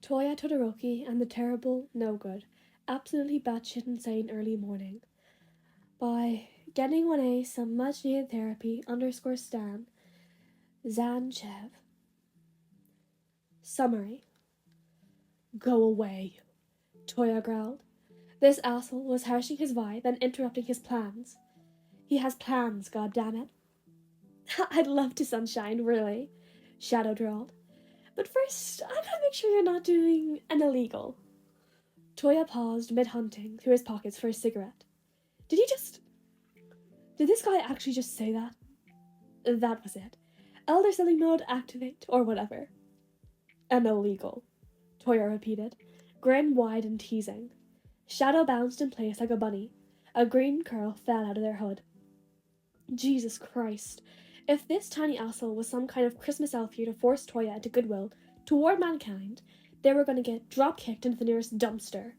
Touya, Todoroki, and the terrible, no good, absolutely batshit insane early morning. By getting 1A some much needed therapy _stan, Zanchev. Summary. Go away, Touya growled. This asshole was harshing his vibe and interrupting his plans. He has plans, goddammit. I'd love to, sunshine, really, Shadow drawled. But first, I gotta make sure you're not doing an illegal. Touya paused mid-hunting through his pockets for a cigarette. Did this guy actually just say that? That was it. Elder Sibling mode activate, or whatever. An illegal, Touya repeated, grin wide and teasing. Shadow bounced in place like a bunny. A green curl fell out of their hood. Jesus Christ. If this tiny asshole was some kind of Christmas elf here to force Touya into goodwill toward mankind, they were going to get drop-kicked into the nearest dumpster.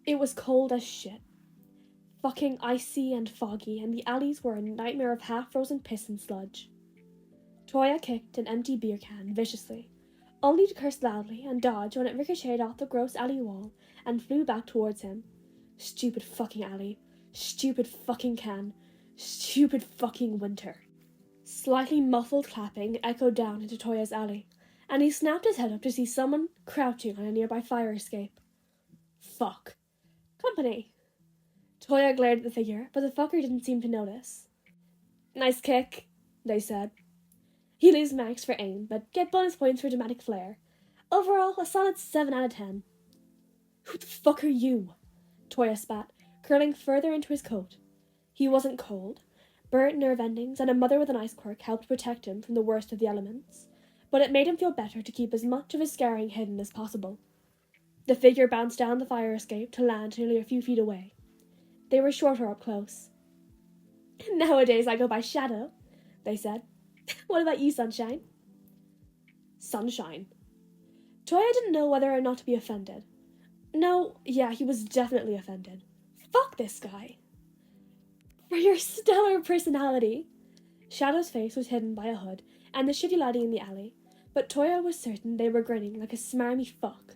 It was cold as shit. Fucking icy and foggy, and the alleys were a nightmare of half-frozen piss and sludge. Touya kicked an empty beer can viciously, only to curse loudly and dodge when it ricocheted off the gross alley wall and flew back towards him. Stupid fucking alley. Stupid fucking can. Stupid fucking winter. Slightly muffled clapping echoed down into Touya's alley, and he snapped his head up to see someone crouching on a nearby fire escape. Fuck. Company. Touya glared at the figure, but the fucker didn't seem to notice. Nice kick, they said. You lose marks for aim, but get bonus points for dramatic flair. Overall, a solid 7 out of 10. Who the fuck are you? Touya spat, curling further into his coat. He wasn't cold. Burnt nerve endings and a mother with an ice quirk helped protect him from the worst of the elements, but it made him feel better to keep as much of his scarring hidden as possible. The figure bounced down the fire escape to land nearly a few feet away. They were shorter up close. Nowadays I go by Shadow, they said. What about you, Sunshine? Sunshine. Touya didn't know whether or not to be offended. No, yeah, he was definitely offended. Fuck this guy. For your stellar personality. Shadow's face was hidden by a hood and the shitty laddie in the alley, but Touya was certain they were grinning like a smarmy fuck.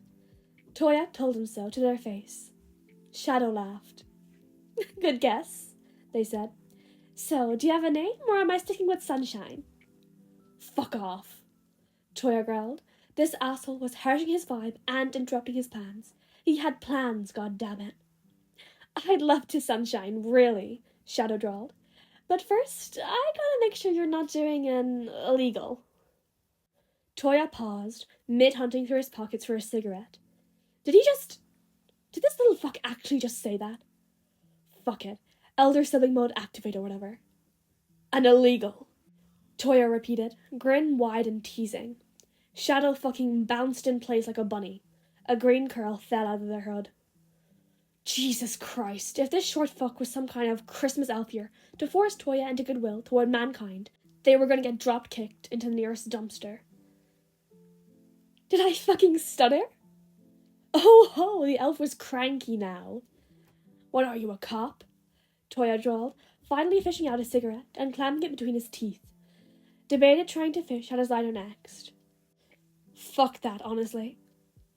Touya told him so to their face. Shadow laughed. Good guess, they said. So, do you have a name, or am I sticking with Sunshine? Fuck off, Touya growled. This asshole was hurting his vibe and interrupting his plans. He had plans, goddammit. I'd love to, Sunshine, really, Shadow drawled. But first, I gotta make sure you're not doing an illegal. Touya paused, mid-hunting through his pockets for a cigarette. Did this little fuck actually just say that? Fuck it. Elder Sibling mode activate or whatever. An illegal, Touya repeated, grin wide and teasing. Shadow fucking bounced in place like a bunny. A green curl fell out of their hood. Jesus Christ, if this short fuck was some kind of Christmas elf here to force Touya into goodwill toward mankind, they were going to get drop-kicked into the nearest dumpster. Did I fucking stutter? Oh ho, the elf was cranky now. What are you, a cop? Touya drawled, finally fishing out a cigarette and clamming it between his teeth. Debated trying to fish at his lighter next. Fuck that, honestly.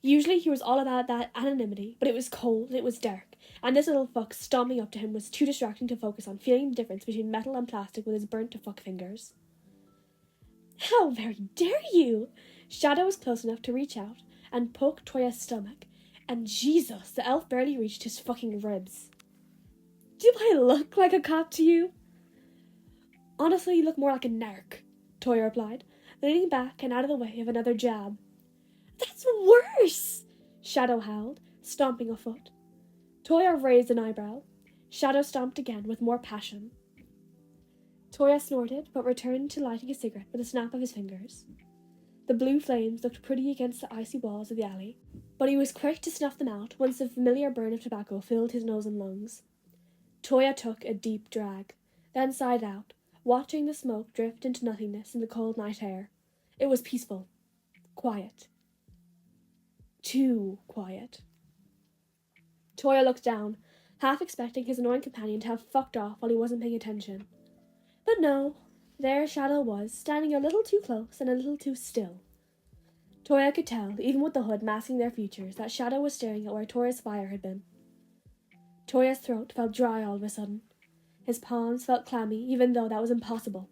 Usually he was all about that anonymity, but it was cold and it was dark, and this little fuck stomping up to him was too distracting to focus on feeling the difference between metal and plastic with his burnt-to-fuck fingers. How very dare you! Shadow was close enough to reach out and poke Touya's stomach, and Jesus, the elf barely reached his fucking ribs. Do I look like a cop to you? Honestly, you look more like a narc, Touya replied, leaning back and out of the way of another jab. That's worse! Shadow howled, stomping a foot. Touya raised an eyebrow. Shadow stomped again with more passion. Touya snorted, but returned to lighting a cigarette with a snap of his fingers. The blue flames looked pretty against the icy walls of the alley, but he was quick to snuff them out once the familiar burn of tobacco filled his nose and lungs. Touya took a deep drag, then sighed out, watching the smoke drift into nothingness in the cold night air. It was peaceful. Quiet. Too quiet. Touya looked down, half expecting his annoying companion to have fucked off while he wasn't paying attention. But no, There Shadow was, standing a little too close and a little too still. Touya could tell, even with the hood masking their features, that Shadow was staring at where Touya's fire had been. Touya's throat felt dry all of a sudden. His palms felt clammy, even though that was impossible.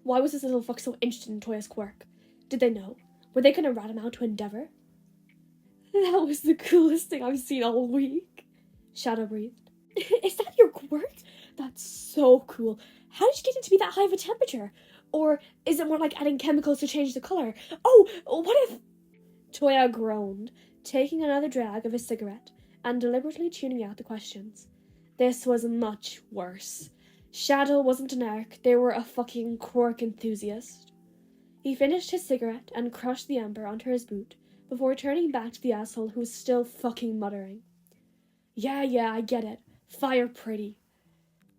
Why was this little fuck so interested in Touya's quirk? Did they know? Were they going to rat him out to Endeavor? That was the coolest thing I've seen all week, Shadow breathed. Is that your quirk? That's so cool. How did you get it to be that high of a temperature? Or is it more like adding chemicals to change the color? Oh, what if... Touya groaned, taking another drag of his cigarette and deliberately tuning out the questions. This was much worse. Shadow wasn't an arc, they were a fucking quirk enthusiast. He finished his cigarette and crushed the ember onto his boot before turning back to the asshole who was still fucking muttering. Yeah, I get it. Fire pretty.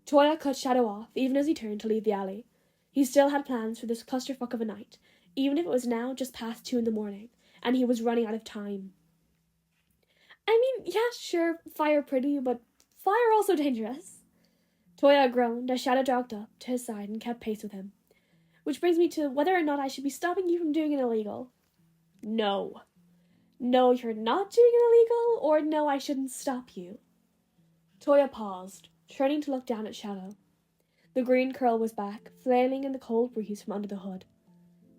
Touya cut Shadow off even as he turned to leave the alley. He still had plans for this clusterfuck of a night, even if it was now just past 2 a.m, and he was running out of time. I mean, yeah, sure, fire pretty, but fire also dangerous. Touya groaned as Shadow jogged up to his side and kept pace with him. Which brings me to whether or not I should be stopping you from doing an illegal. No. No, you're not doing an illegal, or no, I shouldn't stop you. Touya paused, turning to look down at Shadow. The green curl was back, flailing in the cold breeze from under the hood.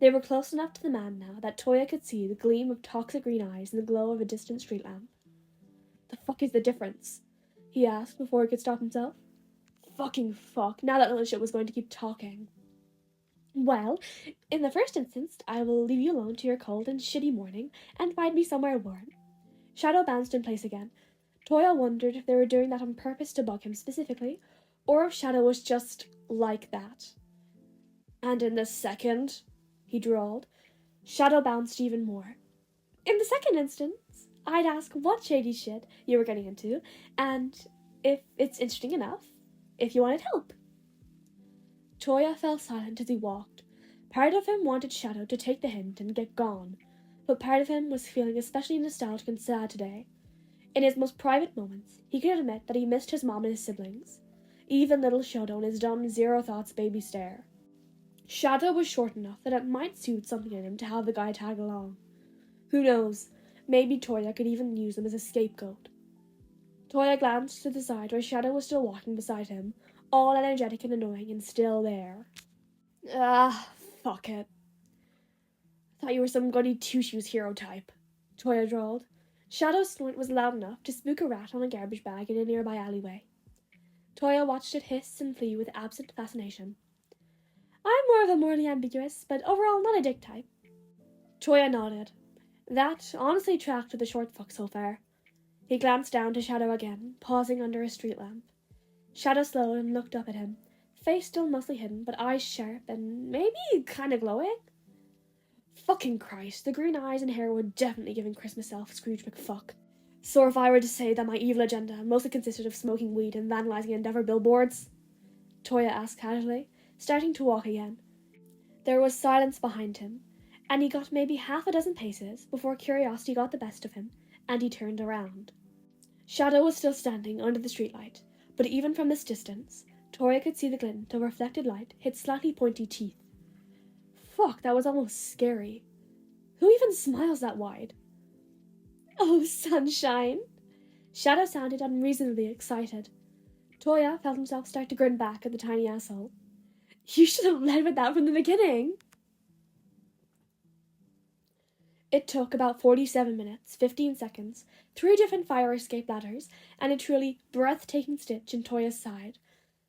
They were close enough to the man now that Touya could see the gleam of toxic green eyes in the glow of a distant street lamp. The fuck is the difference? He asked before he could stop himself. Fucking fuck, now that little shit was going to keep talking. Well, in the first instance, I will leave you alone to your cold and shitty morning and find me somewhere warm. Shadow bounced in place again. Touya wondered if they were doing that on purpose to bug him specifically, or if Shadow was just like that. And in the second, he drawled, Shadow bounced even more. In the second instance, I'd ask what shady shit you were getting into, and if it's interesting enough, if you wanted help. Touya fell silent as he walked. Part of him wanted Shadow to take the hint and get gone, but part of him was feeling especially nostalgic and sad today. In his most private moments, he could admit that he missed his mom and his siblings, even little Shadow and his dumb zero-thoughts baby stare. Shadow was short enough that it might suit something in him to have the guy tag along. Who knows, maybe Touya could even use him as a scapegoat. Touya glanced to the side where Shadow was still walking beside him, all energetic and annoying and still there. Fuck it. Thought you were some goody two-shoes hero type, Touya drawled. Shadow's snort was loud enough to spook a rat on a garbage bag in a nearby alleyway. Touya watched it hiss and flee with absent fascination. I'm more of a morally ambiguous, but overall not a dick type. Touya nodded. That honestly tracked with the short fuck so far. He glanced down to Shadow again, pausing under a street lamp. Shadow slowed and looked up at him, face still mostly hidden, but eyes sharp and maybe kind of glowing. Fucking Christ, the green eyes and hair were definitely giving Christmas elf Scrooge McFuck. So if I were to say that my evil agenda mostly consisted of smoking weed and vandalizing Endeavor billboards? Touya asked casually, starting to walk again. There was silence behind him, and he got maybe half a dozen paces before curiosity got the best of him, and he turned around. Shadow was still standing under the streetlight, but even from this distance, Touya could see the glint of reflected light hit slightly pointy teeth. Fuck, that was almost scary. Who even smiles that wide? Oh, sunshine! Shadow sounded unreasonably excited. Touya felt himself start to grin back at the tiny asshole. You should have led with that from the beginning! It took about 47 minutes, 15 seconds, 3 different fire escape ladders, and a truly breathtaking stitch in Touya's side.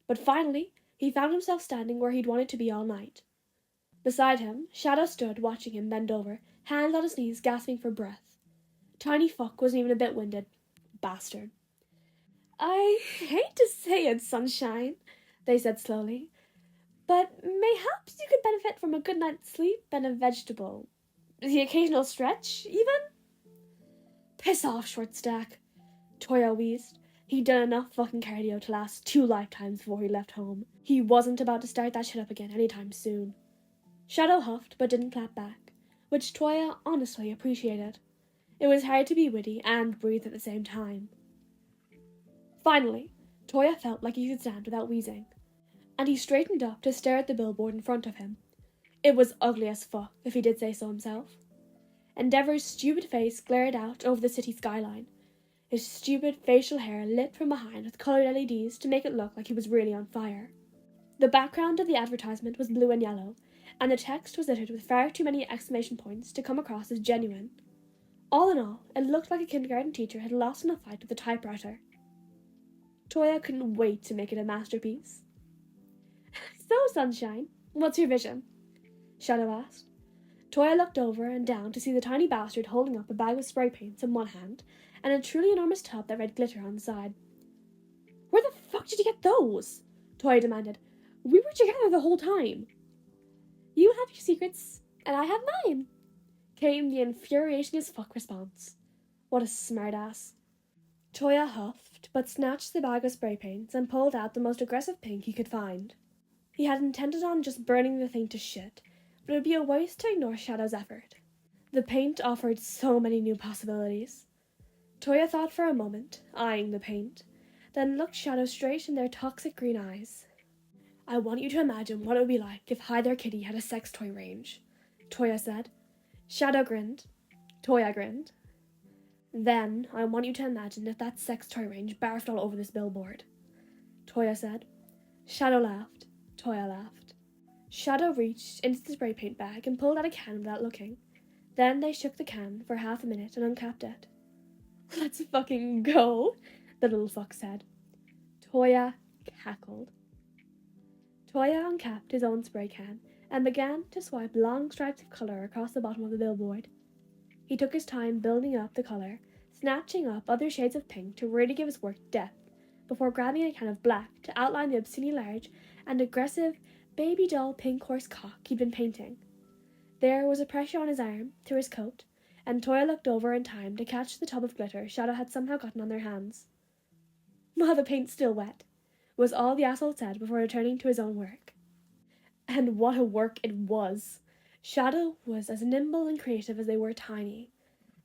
But finally, he found himself standing where he'd wanted to be all night. Beside him, Shadow stood watching him bend over, hands on his knees, gasping for breath. Tiny fuck wasn't even a bit winded. Bastard. I hate to say it, sunshine, they said slowly, but mayhaps you could benefit from a good night's sleep and a vegetable. The occasional stretch, even? Piss off, short stack, Touya wheezed. He'd done enough fucking cardio to last 2 lifetimes before he left home. He wasn't about to start that shit up again anytime soon. Shadow huffed but didn't clap back, which Touya honestly appreciated. It was hard to be witty and breathe at the same time. Finally, Touya felt like he could stand without wheezing. and he straightened up to stare at the billboard in front of him. It was ugly as fuck, if he did say so himself. Endeavor's stupid face glared out over the city skyline, his stupid facial hair lit from behind with coloured LEDs to make it look like he was really on fire. The background of the advertisement was blue and yellow, and the text was littered with far too many exclamation points to come across as genuine. All in all, it looked like a kindergarten teacher had lost in a fight with a typewriter. Touya couldn't wait to make it a masterpiece. So, Sunshine, what's your vision? Shadow asked. Touya looked over and down to see the tiny bastard holding up a bag of spray paints in one hand and a truly enormous tub that read glitter on the side. Where the fuck did you get those? Touya demanded. We were together the whole time. You have your secrets, and I have mine, came the infuriating as fuck response. What a smartass. Touya huffed, but snatched the bag of spray paints and pulled out the most aggressive pink he could find. He had intended on just burning the thing to shit, but it would be a waste to ignore Shadow's effort. The paint offered so many new possibilities. Touya thought for a moment, eyeing the paint, then looked Shadow straight in their toxic green eyes. I want you to imagine what it would be like if Hi There Kitty had a sex toy range, Touya said. Shadow grinned. Touya grinned. Then I want you to imagine if that sex toy range barfed all over this billboard, Touya said. Shadow laughed. Touya laughed. Shadow reached into the spray paint bag and pulled out a can without looking. Then they shook the can for half a minute and uncapped it. Let's fucking go, the little fuck said. Touya cackled. Touya uncapped his own spray can and began to swipe long stripes of colour across the bottom of the billboard. He took his time building up the colour, snatching up other shades of pink to really give his work depth, before grabbing a can of black to outline the obscenely large and aggressive baby doll pink horse cock he'd been painting. There was a pressure on his arm, through his coat, and Touya looked over in time to catch the tub of glitter Shadow had somehow gotten on their hands. Well, the paint's still wet, was all the asshole said before returning to his own work. And what a work it was! Shadow was as nimble and creative as they were tiny.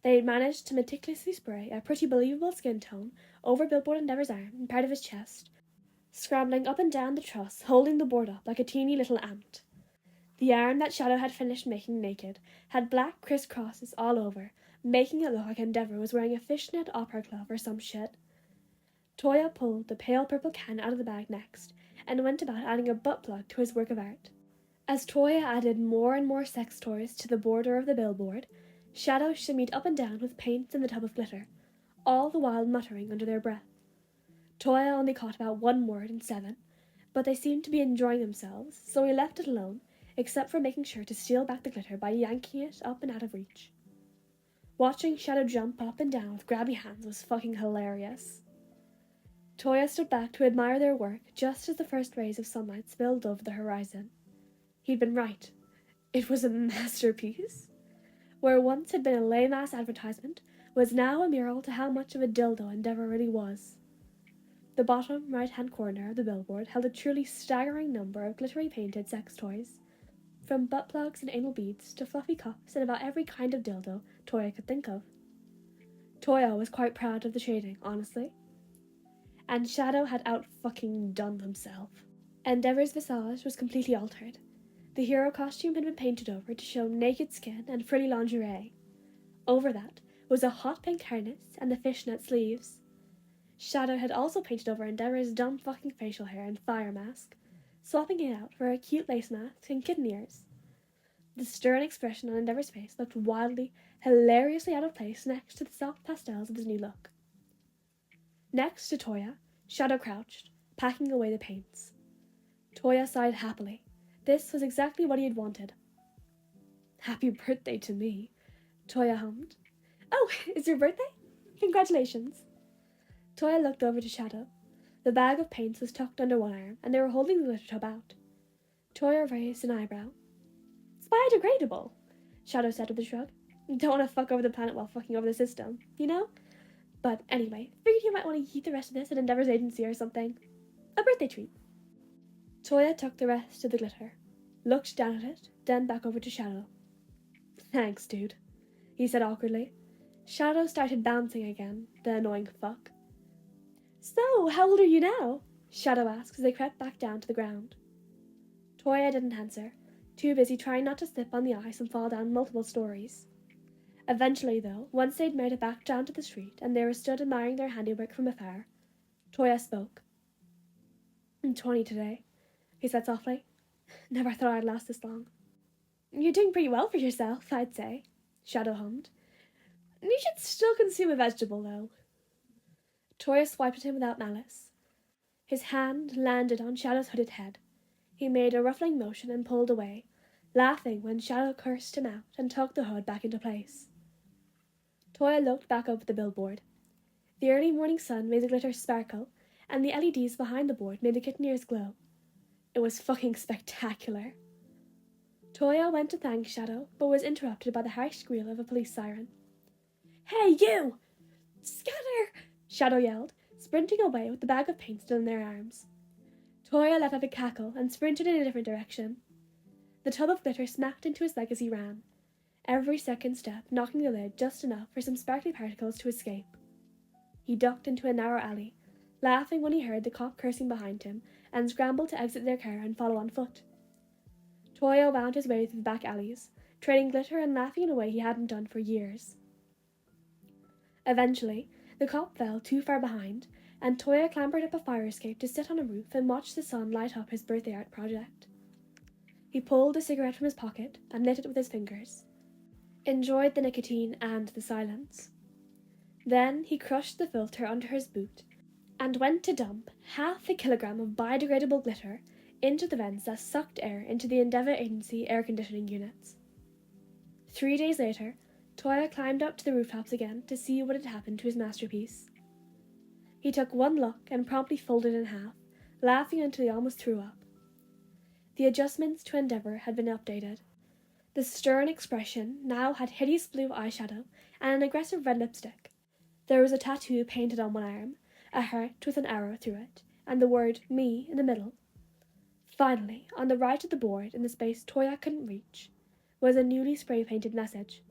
They had managed to meticulously spray a pretty believable skin tone over Billboard Endeavor's arm and part of his chest, scrambling up and down the truss, holding the board up like a teeny little ant. The arm that Shadow had finished making naked had black crisscrosses all over, making it look like Endeavor was wearing a fishnet opera glove or some shit. Touya pulled the pale purple can out of the bag next, and went about adding a butt plug to his work of art. As Touya added more and more sex toys to the border of the billboard, Shadow shimmied up and down with paints in the tub of glitter, all the while muttering under their breath. Touya only caught about one word in 7, but they seemed to be enjoying themselves, so he left it alone, except for making sure to steal back the glitter by yanking it up and out of reach. Watching Shadow jump up and down with grabby hands was fucking hilarious. Touya stood back to admire their work just as the first rays of sunlight spilled over the horizon. He'd been right. It was a masterpiece. Where once had been a lame-ass advertisement was now a mural to how much of a dildo Endeavor really was. The bottom right-hand corner of the billboard held a truly staggering number of glittery painted sex toys, from butt plugs and anal beads to fluffy cups and about every kind of dildo Touya could think of. Touya was quite proud of the shading, honestly. And Shadow had out-fucking-done himself. Endeavor's visage was completely altered. The hero costume had been painted over to show naked skin and frilly lingerie. Over that was a hot pink harness and the fishnet sleeves. Shadow had also painted over Endeavor's dumb fucking facial hair and fire mask, swapping it out for a cute lace mask and kitten ears. The stern expression on Endeavor's face looked wildly, hilariously out of place next to the soft pastels of his new look. Next to Touya, Shadow crouched, packing away the paints. Touya sighed happily. This was exactly what he had wanted. Happy birthday to me, Touya hummed. Oh, it's your birthday? Congratulations. Touya looked over to Shadow. The bag of paints was tucked under one arm, and they were holding the glitter tub out. Touya raised an eyebrow. It's biodegradable, Shadow said with a shrug. Don't want to fuck over the planet while fucking over the system, you know? But anyway, figured you might want to eat the rest of this at Endeavor's agency or something. A birthday treat. Touya took the rest of the glitter, looked down at it, then back over to Shadow. Thanks, dude, he said awkwardly. Shadow started bouncing again, the annoying fuck. So, how old are you now? Shadow asked as they crept back down to the ground. Touya didn't answer, too busy trying not to slip on the ice and fall down multiple stories. Eventually, though, once they'd made it back down to the street and they were stood admiring their handiwork from afar, Touya spoke. "I'm 20 today," he said softly. "Never thought I'd last this long." "You're doing pretty well for yourself, I'd say," Shadow hummed. "You should still consume a vegetable, though." Touya swiped at him without malice. His hand landed on Shadow's hooded head. He made a ruffling motion and pulled away, laughing when Shadow cursed him out and tucked the hood back into place. Touya looked back up at the billboard. The early morning sun made the glitter sparkle, and the LEDs behind the board made the kitten ears glow. It was fucking spectacular. Touya went to thank Shadow, but was interrupted by the harsh squeal of a police siren. "Hey, you! Scatter!" Shadow yelled, sprinting away with the bag of paint still in their arms. Touya let out a cackle and sprinted in a different direction. The tub of glitter smacked into his leg as he ran, every second step knocking the lid just enough for some sparkly particles to escape. He ducked into a narrow alley, laughing when he heard the cop cursing behind him, and scrambled to exit their car and follow on foot. Touya wound his way through the back alleys, trading glitter and laughing in a way he hadn't done for years. Eventually, the cop fell too far behind, and Touya clambered up a fire escape to sit on a roof and watch the sun light up his birthday art project. He pulled a cigarette from his pocket and lit it with his fingers, enjoyed the nicotine and the silence. Then he crushed the filter under his boot and went to dump 1/2 kilogram of biodegradable glitter into the vents that sucked air into the Endeavour Agency air conditioning units. 3 days later, Touya climbed up to the rooftops again to see what had happened to his masterpiece. He took one look and promptly folded in half, laughing until he almost threw up. The adjustments to Endeavour had been updated. The stern expression now had hideous blue eyeshadow and an aggressive red lipstick. There was a tattoo painted on one arm, a heart with an arrow through it, and the word "me" in the middle. Finally, on the right of the board, in the space Touya couldn't reach, was a newly spray-painted message.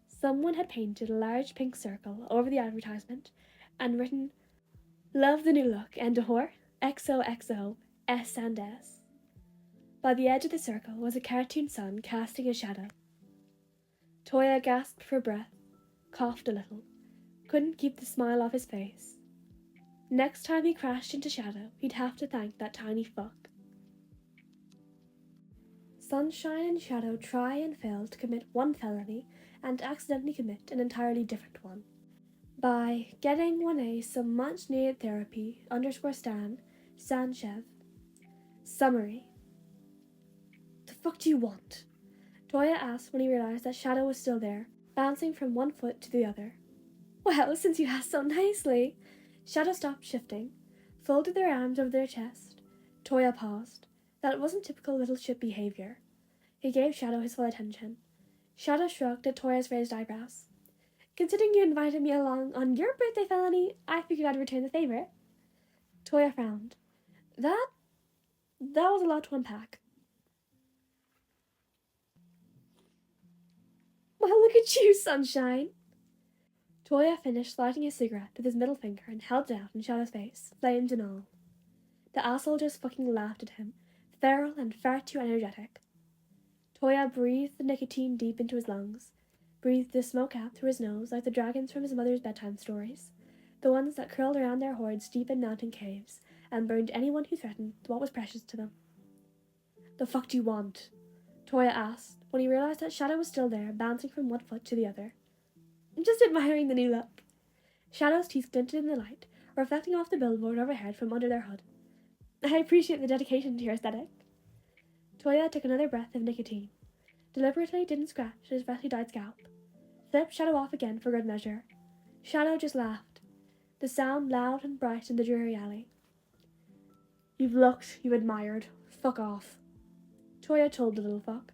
Someone had painted a large pink circle over the advertisement and written, "Love the new look and a whore, XOXO, S and S." By the edge of the circle was a cartoon sun casting a shadow. Touya gasped for breath, coughed a little, couldn't keep the smile off his face. Next time he crashed into Shadow, he'd have to thank that tiny fuck. Sunshine and Shadow try and fail to commit one felony and accidentally commit an entirely different one. By getting 1A some much-needed therapy, _Stan, Zanchev. Summary. "The fuck do you want?" Touya asked when he realized that Shadow was still there, bouncing from one foot to the other. "Well, since you asked so nicely." Shadow stopped shifting, folded their arms over their chest. Touya paused. That wasn't typical little shit behavior. He gave Shadow his full attention. Shadow shrugged at Toya's raised eyebrows. "Considering you invited me along on your birthday felony, I figured I'd return the favor." Touya frowned. That was a lot to unpack. "Well, look at you, sunshine." Touya finished lighting his cigarette with his middle finger and held it out in Shadow's face, flames and all. The asshole just fucking laughed at him, feral and far too energetic. Touya breathed the nicotine deep into his lungs, breathed the smoke out through his nose like the dragons from his mother's bedtime stories, the ones that curled around their hoards deep in mountain caves and burned anyone who threatened what was precious to them. "The fuck do you want?" Touya asked when he realized that Shadow was still there, bouncing from one foot to the other. "Just admiring the new look." Shadow's teeth glinted in the light, reflecting off the billboard overhead from under their hood. "I appreciate the dedication to your aesthetic." Touya took another breath of nicotine, deliberately didn't scratch his freshly dyed scalp, flipped Shadow off again for good measure. Shadow just laughed, the sound loud and bright in the dreary alley. "You've looked, you admired. Fuck off." Touya told the little fuck.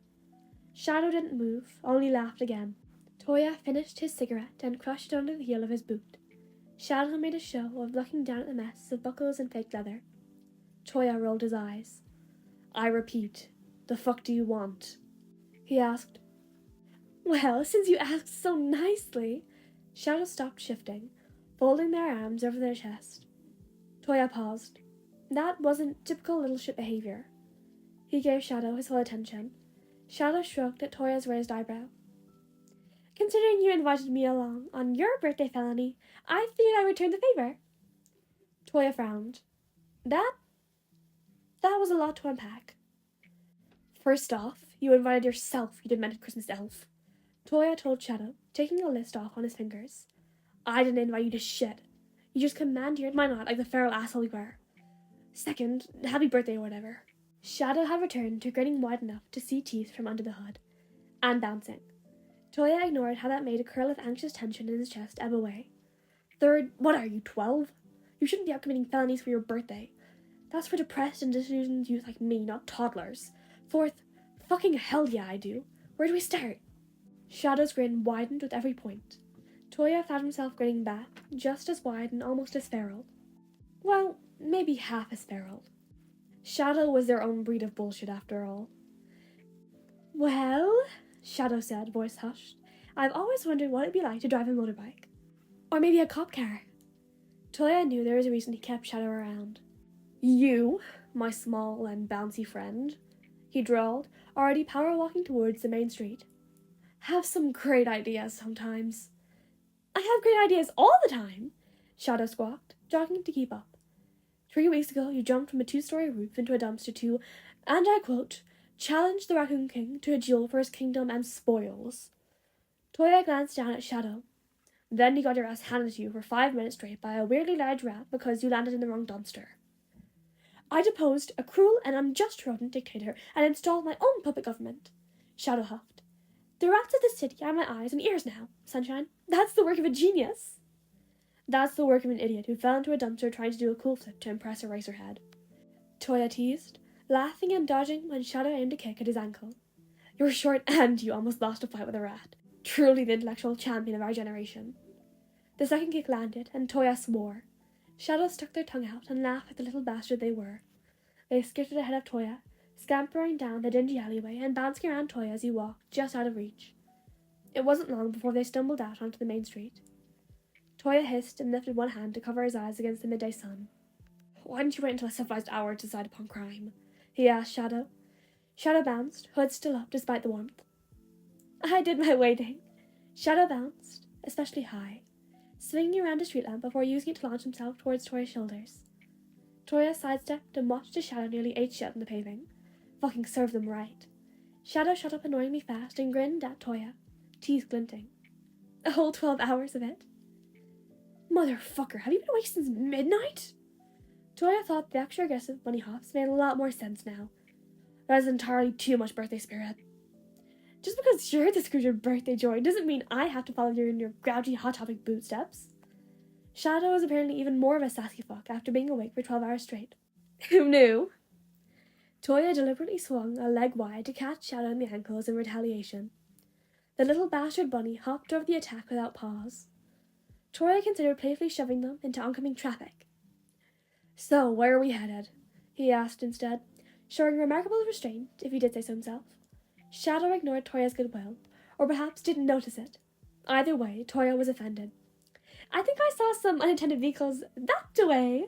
Shadow didn't move, only laughed again. Touya finished his cigarette and crushed it under the heel of his boot. Shadow made a show of looking down at the mess of buckles and fake leather. Touya rolled his eyes. "I repeat, the fuck do you want?" he asked. "Well, since you asked so nicely." Shadow stopped shifting, folding their arms over their chest. Touya paused. That wasn't typical little shit behavior. He gave Shadow his full attention. Shadow shrugged at Touya's raised eyebrow. Considering you invited me along on your birthday, Felony, I figured I would return the favor. Touya frowned. That was a lot to unpack. First off, you invited yourself, you demented Christmas elf. Touya told Shadow, taking a list off on his fingers. I didn't invite you to shit. You just commandeered my night like the feral asshole you were. Second, happy birthday or whatever. Shadow had returned to grinning wide enough to see teeth from under the hood. And bouncing. Touya ignored how that made a curl of anxious tension in his chest ebb away. Third, what are you, 12? You shouldn't be out committing felonies for your birthday. That's for depressed and disillusioned youth like me, not toddlers. Fourth, fucking hell yeah I do. Where do we start? Shadow's grin widened with every point. Touya found himself grinning back, just as wide and almost as feral. Well, maybe half as feral. Shadow was their own breed of bullshit after all. Well, Shadow said, voice hushed, I've always wondered what it'd be like to drive a motorbike. Or maybe a cop car. Touya knew there was a reason he kept Shadow around. You, my small and bouncy friend, he drawled, already power-walking towards the main street. Have some great ideas sometimes. I have great ideas all the time, Shadow squawked, jogging to keep up. 3 weeks ago, you jumped from a 2-story roof into a dumpster to, and I quote, challenge the Raccoon King to a duel for his kingdom and spoils. Touya glanced down at Shadow. Then you got your ass handed to you for 5 minutes straight by a weirdly large rat because you landed in the wrong dumpster. I deposed a cruel and unjust rodent dictator and installed my own puppet government, Shadow huffed. The rats of the city are my eyes and ears now, Sunshine. That's the work of a genius. That's the work of an idiot who fell into a dumpster trying to do a cool flip to impress a racerhead. Touya teased, laughing and dodging when Shadow aimed a kick at his ankle. You're short and you almost lost a fight with a rat. Truly the intellectual champion of our generation. The second kick landed, and Touya swore. Shadow stuck their tongue out and laughed like the little bastard they were. They skittered ahead of Touya, scampering down the dingy alleyway and bouncing around Touya as he walked, just out of reach. It wasn't long before they stumbled out onto the main street. Touya hissed and lifted one hand to cover his eyes against the midday sun. Why didn't you wait until a civilized hour to decide upon crime? He asked Shadow. Shadow bounced, hood still up despite the warmth. I did my waiting. Shadow bounced, especially high, swinging around a street lamp before using it to launch himself towards Touya's shoulders. Touya sidestepped and watched as Shadow nearly ate shit on the paving. Fucking serve them right. Shadow shot up annoyingly fast and grinned at Touya, teeth glinting. A whole 12 hours of it. Motherfucker, have you been awake since midnight? Touya thought the extra aggressive bunny hops made a lot more sense now. That is entirely too much birthday spirit. Just because you're the Scrooge of birthday joy doesn't mean I have to follow you in your grouchy Hot Topic bootsteps. Shadow was apparently even more of a sassy fuck after being awake for 12 hours straight. Who knew? Touya deliberately swung a leg wide to catch Shadow in the ankles in retaliation. The little bastard bunny hopped over the attack without pause. Touya considered playfully shoving them into oncoming traffic. So, where are we headed? He asked instead, showing remarkable restraint, if he did say so himself. Shadow ignored Touya's goodwill, or perhaps didn't notice it. Either way, Touya was offended. I think I saw some unattended vehicles that way,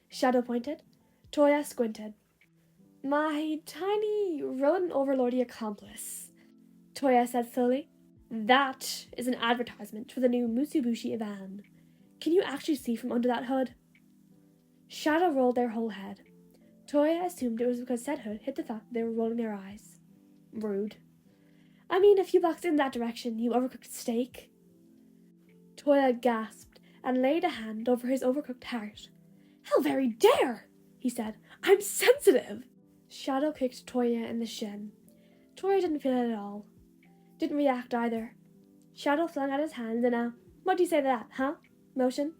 Shadow pointed. Touya squinted. My tiny rodent overlordy accomplice, Touya said slowly. That is an advertisement for the new Mitsubishi van. Can you actually see from under that hood? Shadow rolled their whole head. Touya assumed it was because said hood hid the fact that they were rolling their eyes. Rude. I mean, a few blocks in that direction, you overcooked steak. Touya gasped and laid a hand over his overcooked heart. How very dare, he said. I'm sensitive. Shadow kicked Touya in the shin. Touya didn't feel it at all. Didn't react either. Shadow flung out his hands in a, what do you say to that, huh? Motion?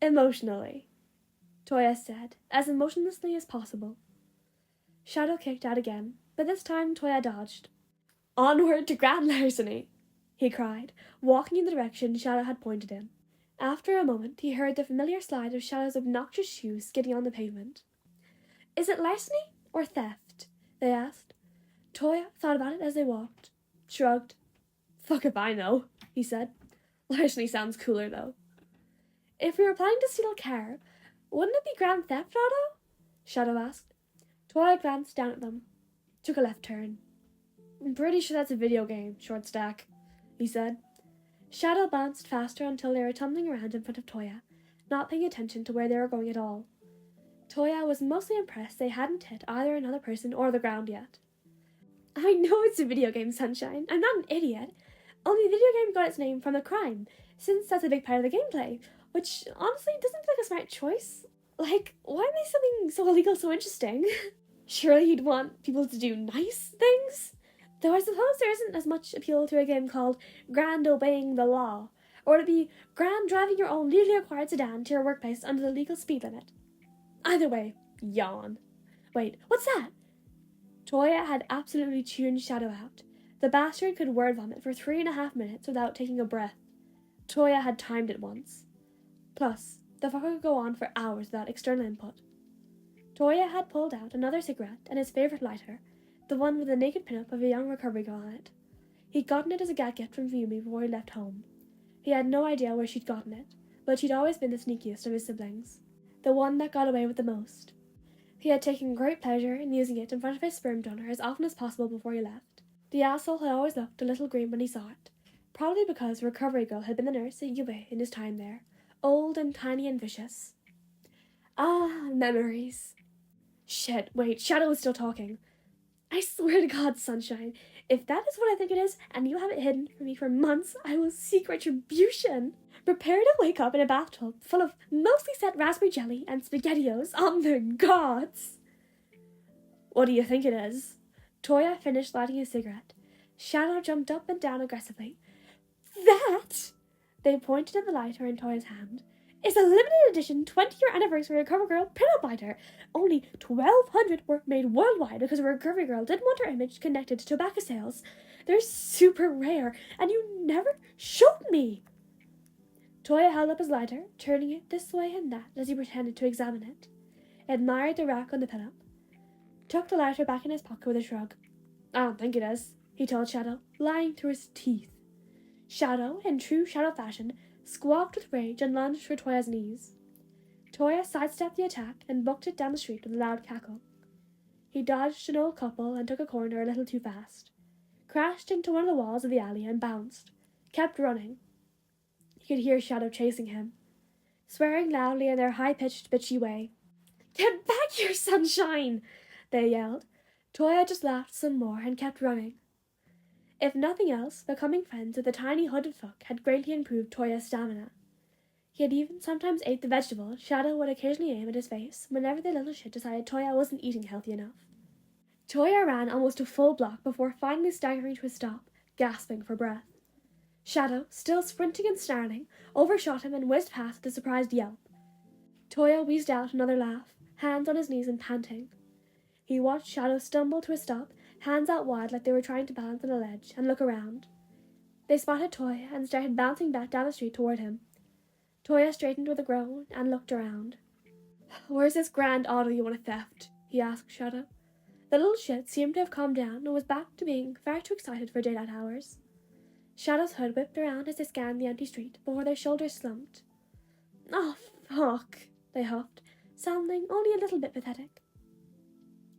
Emotionally, Touya said, as emotionlessly as possible. Shadow kicked out again, but this time Touya dodged. Onward to grand larceny, he cried, walking in the direction Shadow had pointed in. After a moment, he heard the familiar slide of Shadow's obnoxious shoes skidding on the pavement. Is it larceny or theft? They asked. Touya thought about it as they walked. Shrugged. Fuck if I know, he said. Larceny sounds cooler, though. If we were planning to steal a car, wouldn't it be grand theft, Otto? Shadow asked. Toya glanced down at them, took a left turn. I'm pretty sure that's a video game, short stack, he said. Shadow bounced faster until they were tumbling around in front of Toya, not paying attention to where they were going at all. Toya was mostly impressed they hadn't hit either another person or the ground yet. I know it's a video game, Sunshine. I'm not an idiot. Only the video game got its name from the crime, since that's a big part of the gameplay, which honestly doesn't feel like a smart choice. Like, why make something so illegal so interesting? Surely you'd want people to do nice things? Though I suppose there isn't as much appeal to a game called Grand Obeying the Law, or to be grand driving your own legally acquired sedan to your workplace under the legal speed limit. Either way, yawn. Wait, what's that? Touya had absolutely tuned Shadow out. The bastard could word vomit for 3.5 minutes without taking a breath. Touya had timed it once. Plus, the fucker could go on for hours without external input. Touya had pulled out another cigarette and his favourite lighter, the one with a naked pin-up of a young recovery girl on it. He'd gotten it as a gag gift from Yumi before he left home. He had no idea where she'd gotten it, but she'd always been the sneakiest of his siblings, the one that got away with the most. He had taken great pleasure in using it in front of his sperm donor as often as possible before he left. The asshole had always looked a little green when he saw it, probably because the recovery girl had been the nurse at Yube in his time there, old and tiny and vicious. Ah, memories. Shit, wait, Shadow was still talking. I swear to God, Sunshine, if that is what I think it is, and you have it hidden from me for months, I will seek retribution. Prepare to wake up in a bathtub full of mostly set raspberry jelly and SpaghettiOs on the gods. What do you think it is? Touya finished lighting his cigarette. Shadow jumped up and down aggressively. That, they pointed at the lighter in Touya's hand, is a limited edition 20-year anniversary Recovery Girl pin-up lighter. Only 1,200 were made worldwide because a Recovery Girl didn't want her image connected to tobacco sales. They're super rare, and you never showed me. Touya held up his lighter, turning it this way and that as he pretended to examine it. Admired the rack on the pin-up. Tucked the lighter back in his pocket with a shrug. I don't think it is, he told Shadow, lying through his teeth. Shadow, in true Shadow fashion, squawked with rage and lunged for Toya's knees. Touya sidestepped the attack and booked it down the street with a loud cackle. He dodged an old couple and took a corner a little too fast. Crashed into one of the walls of the alley and bounced. Kept running. He could hear Shadow chasing him, swearing loudly in their high-pitched, bitchy way. Get back here, Sunshine! They yelled. Touya just laughed some more and kept running. If nothing else, becoming friends with the tiny hooded fuck had greatly improved Toya's stamina. He had even sometimes ate the vegetables Shadow would occasionally aim at his face whenever the little shit decided Touya wasn't eating healthy enough. Touya ran almost a full block before finally staggering to a stop, gasping for breath. Shadow, still sprinting and snarling, overshot him and whizzed past with a surprised yelp. Touya wheezed out another laugh, hands on his knees and panting. He watched Shadow stumble to a stop, hands out wide like they were trying to balance on a ledge, and look around. They spotted Touya and started bouncing back down the street toward him. Touya straightened with a groan and looked around. Where's this grand auto you want to theft? He asked Shadow. The little shit seemed to have calmed down and was back to being far too excited for daylight hours. Shadow's hood whipped around as they scanned the empty street before their shoulders slumped. Oh, fuck, they huffed, sounding only a little bit pathetic.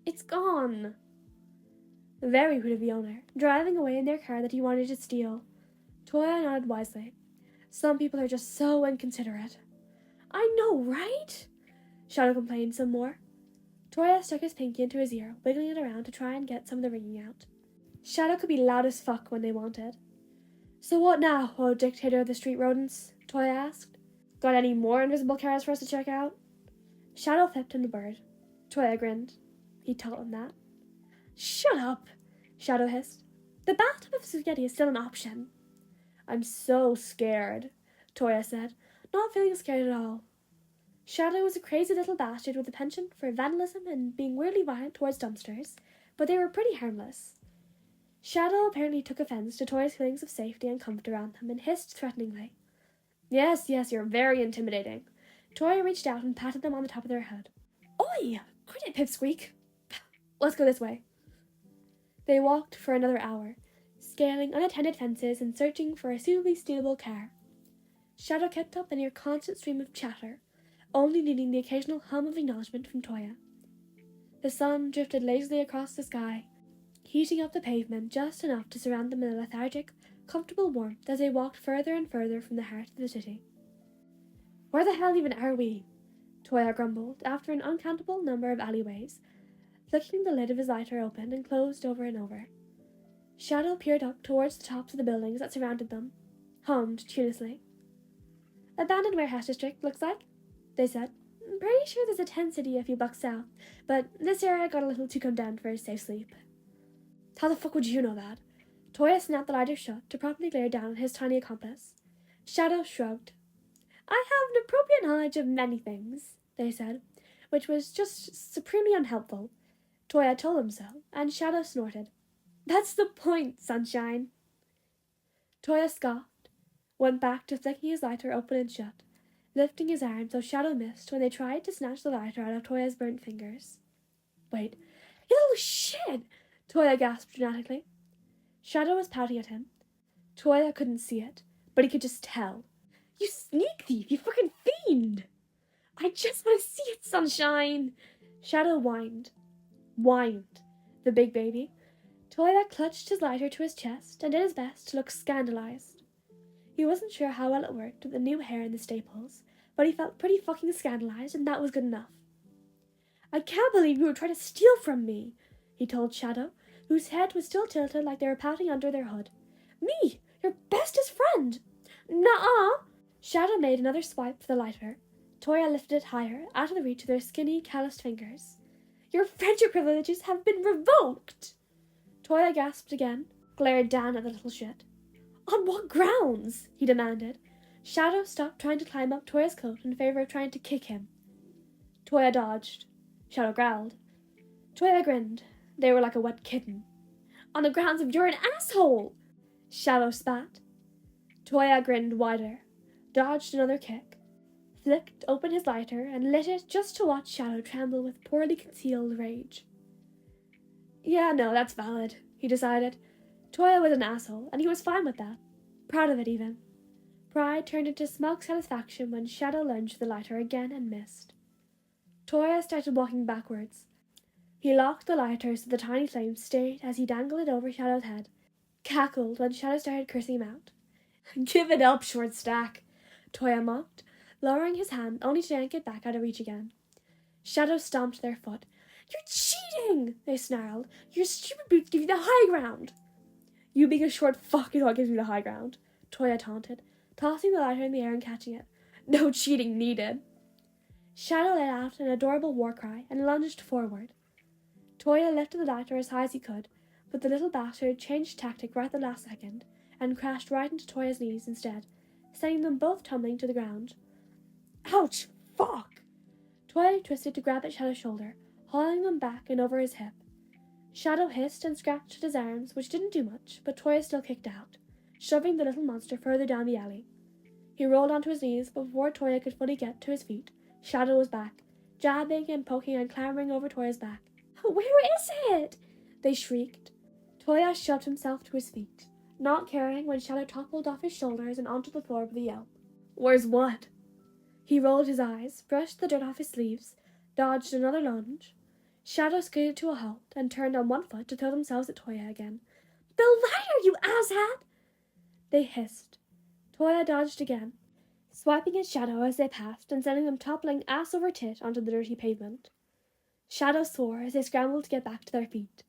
It's gone. Very rude of the owner, driving away in their car that he wanted to steal. Touya nodded wisely. Some people are just so inconsiderate. I know, right? Shadow complained some more. Touya stuck his pinky into his ear, wiggling it around to try and get some of the ringing out. Shadow could be loud as fuck when they wanted. So what now, oh dictator of the street rodents? Touya asked. Got any more invisible cars for us to check out? Shadow flipped him the bird. Touya grinned. He told him that. Shut up, Shadow hissed. The bathtub of spaghetti is still an option. I'm so scared, Touya said, not feeling scared at all. Shadow was a crazy little bastard with a penchant for vandalism and being weirdly violent towards dumpsters, but they were pretty harmless. Shadow apparently took offense to Touya's feelings of safety and comfort around them and hissed threateningly. Yes, you're very intimidating. Touya reached out and patted them on the top of their head. Oi! Quit it, Pipsqueak! Let's go this way. They walked for another hour, scaling unattended fences and searching for a suitably stealable car. Shadow kept up a near constant stream of chatter, only needing the occasional hum of acknowledgement from Touya. The sun drifted lazily across the sky, heating up the pavement just enough to surround them in a lethargic, comfortable warmth as they walked further and further from the heart of the city. "Where the hell even are we?" Touya grumbled, after an uncountable number of alleyways, flicking the lid of his lighter open and closed over and over. Shadow peered up towards the tops of the buildings that surrounded them, hummed tunelessly. "Abandoned warehouse district, looks like," they said. "I'm pretty sure there's a tent city a few blocks south, but this area got a little too condemned for a safe sleep." "How the fuck would you know that?" Touya snapped the lighter shut to promptly glare down at his tiny accomplice. Shadow shrugged. "I have an appropriate knowledge of many things," they said, which was just supremely unhelpful. Touya told him so, and Shadow snorted. "That's the point, sunshine." Touya scoffed, went back to flicking his lighter open and shut, lifting his arm so Shadow missed when they tried to snatch the lighter out of Toya's burnt fingers. "Wait, you little shit!" Touya gasped dramatically. Shadow was pouting at him. Touya couldn't see it, but he could just tell. "You sneak thief! You fucking fiend!" "I just want to see it, sunshine!" Shadow whined. The big baby. Touya clutched his lighter to his chest and did his best to look scandalized. He wasn't sure how well it worked with the new hair and the staples, but he felt pretty fucking scandalized, and that was good enough. "I can't believe you would try to steal from me," he told Shadow, whose head was still tilted like they were pouting under their hood. "Me, your bestest friend!" "Nuh-uh!" Shadow made another swipe for the lighter. Touya lifted it higher, out of the reach of their skinny, calloused fingers. "Your friendship privileges have been revoked!" Touya gasped again, glared down at the little shit. "On what grounds?" he demanded. Shadow stopped trying to climb up Toya's coat in favor of trying to kick him. Touya dodged. Shadow growled. Touya grinned. They were like a wet kitten. "On the grounds of you're an asshole!" Shadow spat. Touya grinned wider, dodged another kick, flicked open his lighter and lit it just to watch Shadow tremble with poorly concealed rage. Yeah, no, that's valid, he decided. Touya was an asshole, and he was fine with that. Proud of it, even. Pride turned into smug satisfaction when Shadow lunged the lighter again and missed. Touya started walking backwards. He locked the lighter so the tiny flame stayed as he dangled it over Shadow's head, cackled when Shadow started cursing him out. "Give it up, short stack," Touya mocked, lowering his hand only to yank it back out of reach again. Shadow stomped their foot. "You're cheating!" they snarled. "Your stupid boots give you the high ground." "You being a short fuck is what gives me the high ground," Touya taunted, tossing the lighter in the air and catching it. "No cheating needed." Shadow let out an adorable war cry and lunged forward. Touya lifted the lighter as high as he could, but the little bastard changed tactic right at the last second and crashed right into Toya's knees instead, sending them both tumbling to the ground. "Ouch! Fuck!" Touya twisted to grab at Shadow's shoulder, hauling them back and over his hip. Shadow hissed and scratched at his arms, which didn't do much, but Touya still kicked out, shoving the little monster further down the alley. He rolled onto his knees, but before Touya could fully get to his feet, Shadow was back, jabbing and poking and clambering over Toya's back. "Where is it?" they shrieked. Touya shoved himself to his feet, not caring when Shadow toppled off his shoulders and onto the floor with a yelp. "Where's what?" He rolled his eyes, brushed the dirt off his sleeves, dodged another lunge. Shadow skidded to a halt and turned on one foot to throw themselves at Touya again. "The lighter, you asshat!" they hissed. Touya dodged again, swiping at Shadow as they passed and sending them toppling ass over tit onto the dirty pavement. Shadow swore as they scrambled to get back to their feet.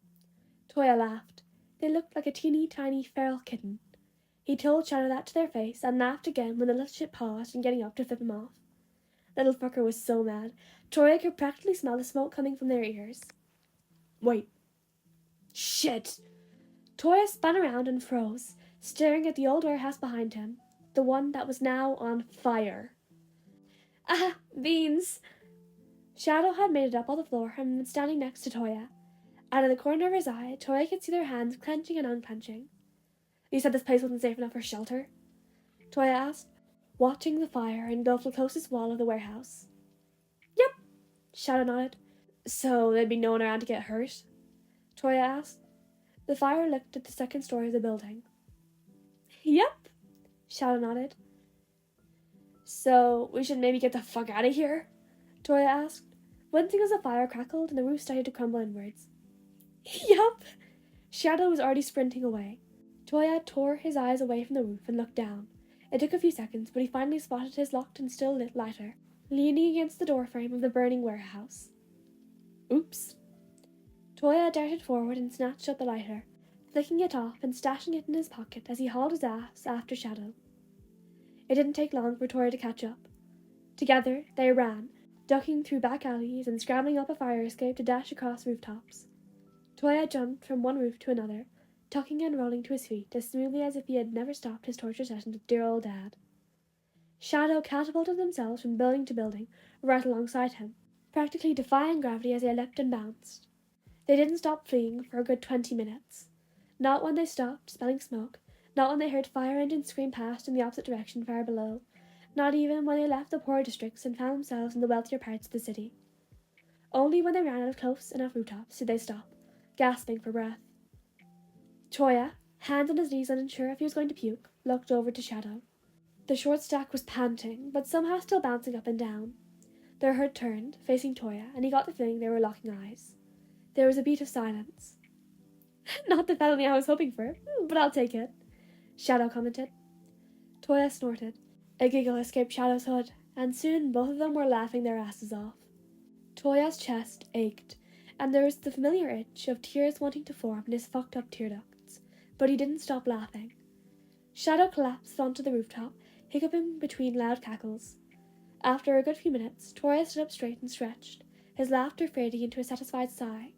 Touya laughed. They looked like a teeny tiny feral kitten. He told Shadow that to their face and laughed again when the little shit paused in getting up to flip him off. Little fucker was so mad, Touya could practically smell the smoke coming from their ears. "Wait. Shit!" Touya spun around and froze, staring at the old warehouse behind him, the one that was now on fire. "Ah, beans!" Shadow had made it up on the floor and was standing next to Touya. Out of the corner of his eye, Touya could see their hands clenching and unclenching. "You said this place wasn't safe enough for shelter?" Touya asked, watching the fire engulf the closest wall of the warehouse. "Yep," Shadow nodded. "So there'd be no one around to get hurt?" Touya asked. The fire licked at the second story of the building. "Yep," Shadow nodded. "So we should maybe get the fuck out of here?" Touya asked. Wincing as the fire crackled and the roof started to crumble inwards. Yup! Shadow was already sprinting away. Touya tore his eyes away from the roof and looked down. It took a few seconds, but he finally spotted his locked and still lit lighter, leaning against the doorframe of the burning warehouse. Oops. Touya darted forward and snatched up the lighter, flicking it off and stashing it in his pocket as he hauled his ass after Shadow. It didn't take long for Touya to catch up. Together, they ran, ducking through back alleys and scrambling up a fire escape to dash across rooftops. Touya jumped from one roof to another, tucking and rolling to his feet as smoothly as if he had never stopped his torture sessions with dear old Dad. Shadow catapulted themselves from building to building, right alongside him, practically defying gravity as they leapt and bounced. They didn't stop fleeing for a good 20 minutes. Not when they stopped, smelling smoke, not when they heard fire engines scream past in the opposite direction far below, not even when they left the poorer districts and found themselves in the wealthier parts of the city. Only when they ran out of close enough rooftops did they stop, gasping for breath. Touya, hands on his knees unsure if he was going to puke, looked over to Shadow. The short stack was panting, but somehow still bouncing up and down. Their herd turned, facing Touya, and he got the feeling they were locking eyes. There was a beat of silence. Not the felony I was hoping for, but I'll take it, Shadow commented. Touya snorted. A giggle escaped Shadow's hood, and soon both of them were laughing their asses off. Touya's chest ached, and there was the familiar itch of tears wanting to form in his fucked up tear ducts, but he didn't stop laughing. Shadow collapsed onto the rooftop, hiccuping between loud cackles. After a good few minutes, Touya stood up straight and stretched, his laughter fading into a satisfied sigh.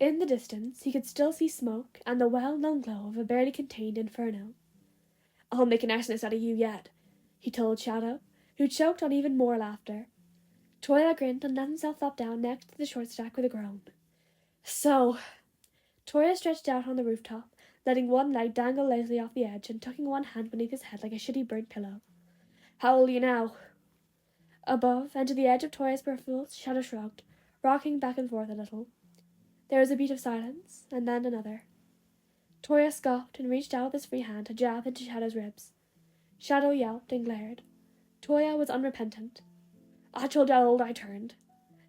In the distance, he could still see smoke and the well-known glow of a barely contained inferno. I'll make an arsonist out of you yet, he told Shadow, who choked on even more laughter. Touya grinned and let himself flop down next to the short stack with a groan. So, Touya stretched out on the rooftop, letting one leg dangle lazily off the edge and tucking one hand beneath his head like a shitty burnt pillow. How old are you now? Above, and to the edge of Touya's peripherals, Shadow shrugged, rocking back and forth a little. There was a beat of silence, and then another. Touya scoffed and reached out with his free hand to jab into Shadow's ribs. Shadow yelped and glared. Touya was unrepentant. I told you how old I turned,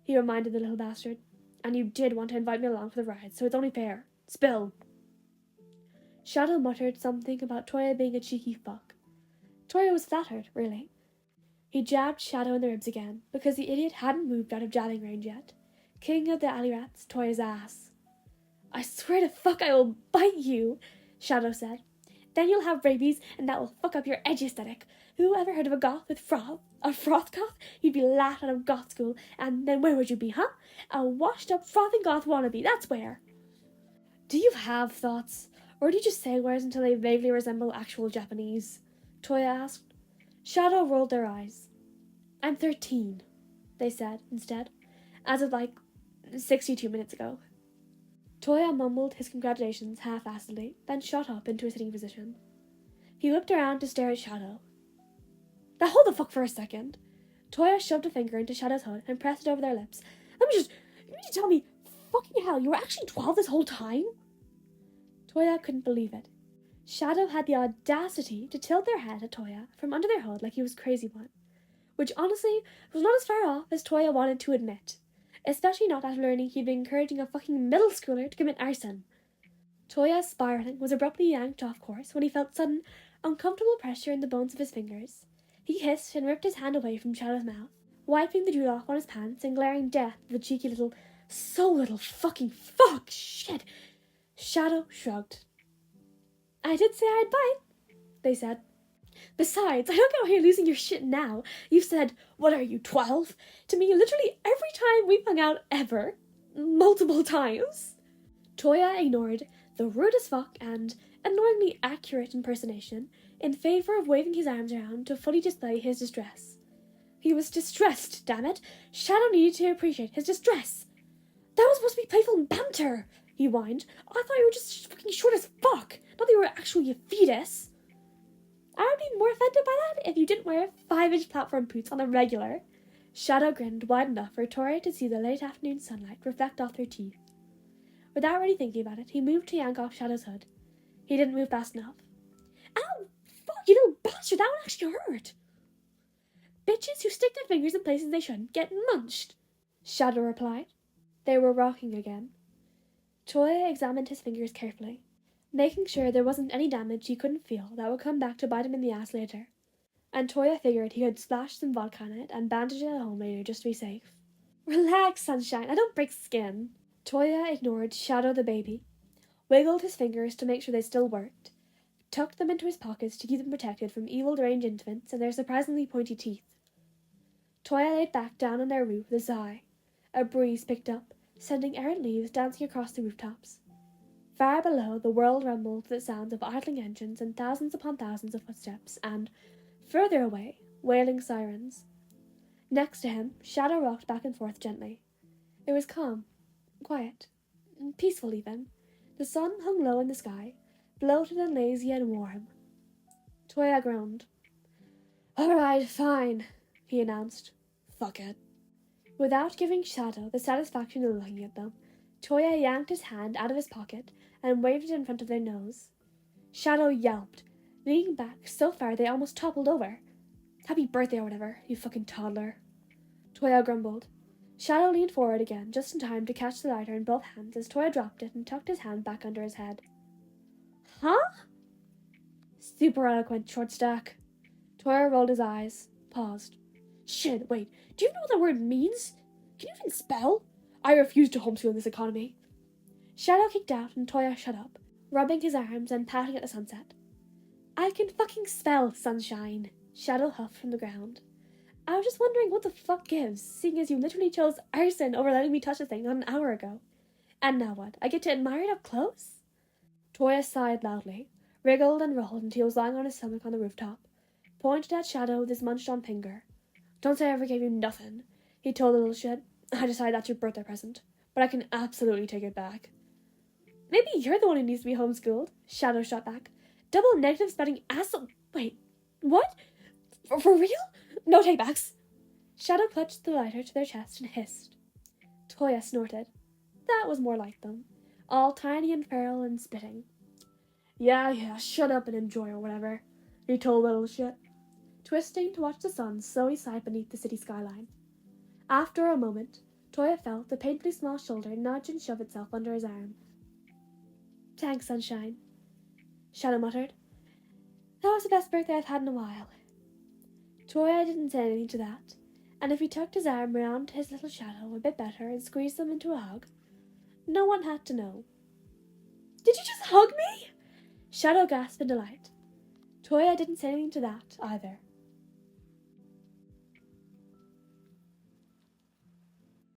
he reminded the little bastard. And you did want to invite me along for the ride, so it's only fair. Spill. Shadow muttered something about Touya being a cheeky fuck. Touya was flattered, really. He jabbed Shadow in the ribs again, because the idiot hadn't moved out of jabbing range yet. King of the alley rats, Toya's ass. I swear to fuck I will bite you, Shadow said. Then you'll have rabies, and that will fuck up your edgy aesthetic. Who ever heard of a goth with froth? A froth goth? You'd be laughed out of goth school, and then where would you be, huh? A washed-up frothing goth wannabe, that's where. Do you have thoughts, or do you just say words until they vaguely resemble actual Japanese? Touya asked. Shadow rolled their eyes. I'm 13, they said, instead, as of 62 minutes ago. Touya mumbled his congratulations half-assedly, then shot up into a sitting position. He whipped around to stare at Shadow. Now hold the fuck for a second. Touya shoved a finger into Shadow's hood and pressed it over their lips. You need to tell me, fucking hell, you were actually 12 this whole time? Touya couldn't believe it. Shadow had the audacity to tilt their head at Touya from under their hood like he was crazy one, which honestly was not as far off as Touya wanted to admit, especially not after learning he'd been encouraging a fucking middle schooler to commit arson. Touya's spiraling was abruptly yanked off course when he felt sudden, uncomfortable pressure in the bones of his fingers. He hissed and ripped his hand away from Shadow's mouth, wiping the drool off on his pants and glaring death at the cheeky little, so little fucking fuck shit. Shadow shrugged. I did say I'd bite, they said. Besides, I don't get why you're losing your shit now. You've said, what are you, 12? To me literally every time we've hung out ever. Multiple times. Touya ignored the rude as fuck and annoyingly accurate impersonation in favor of waving his arms around to fully display his distress. He was distressed, damn it. Shadow needed to appreciate his distress. That was supposed to be playful and banter, he whined. I thought you were just fucking short as fuck, not that you were actually a fetus. I would be more offended by that if you didn't wear 5-inch platform boots on the regular. Shadow grinned wide enough for Touya to see the late afternoon sunlight reflect off their teeth. Without really thinking about it, he moved to yank off Shadow's hood. He didn't move fast enough. Ow! Fuck, you little bastard, that one actually hurt! Bitches who stick their fingers in places they shouldn't get munched. Shadow replied. They were rocking again. Touya examined his fingers carefully, making sure there wasn't any damage he couldn't feel that would come back to bite him in the ass later. And Touya figured he could splash some vodka on it and bandage it at home later just to be safe. Relax, Sunshine, I don't break skin. Touya ignored Shadow the baby, wiggled his fingers to make sure they still worked, tucked them into his pockets to keep them protected from evil deranged infants and their surprisingly pointy teeth. Touya laid back down on their roof with a sigh. A breeze picked up, sending errant leaves dancing across the rooftops. Far below, the world rumbled with the sounds of idling engines and thousands upon thousands of footsteps, and, further away, wailing sirens. Next to him, Shadow rocked back and forth gently. It was calm, quiet, peaceful even. The sun hung low in the sky, bloated and lazy and warm. Touya groaned. "All right, fine," he announced. "Fuck it." Without giving Shadow the satisfaction of looking at them, Touya yanked his hand out of his pocket and waved it in front of their nose. Shadow yelped, leaning back so far they almost toppled over. "Happy birthday or whatever, you fucking toddler." Touya grumbled. Shadow leaned forward again, just in time to catch the lighter in both hands as Touya dropped it and tucked his hand back under his head. "Huh?" "Super eloquent, short stack." Touya rolled his eyes, paused. "Shit, wait, do you know what that word means? Can you even spell? I refuse to homeschool in this economy." Shadow kicked out and Touya shut up, rubbing his arms and pouting at the sunset. "I can fucking spell, Sunshine," Shadow huffed from the ground. "I was just wondering what the fuck gives, seeing as you literally chose arson over letting me touch the thing not an hour ago. And now what, I get to admire it up close?" Touya sighed loudly, wriggled and rolled until he was lying on his stomach on the rooftop, pointed at Shadow with his munched-on finger. "Don't say I ever gave you nothing," he told the little shit. "I decided that's your birthday present, but I can absolutely take it back." "Maybe you're the one who needs to be homeschooled," Shadow shot back. "Double negative spelling asshole. Wait, what? For real? No takebacks." Shadow clutched the lighter to their chest and hissed. Touya snorted. That was more like them, all tiny and feral and spitting. Yeah, shut up and enjoy or whatever," he told the little shit, twisting to watch the sun slowly slide beneath the city skyline. After a moment, Touya felt the painfully small shoulder nudge and shove itself under his arm. "Thanks, Sunshine," Shadow muttered. "That was the best birthday I've had in a while." Touya didn't say anything to that, and if he tucked his arm round his little Shadow a bit better and squeezed them into a hug, no one had to know. "Did you just hug me?" Shadow gasped in delight. Touya didn't say anything to that, either.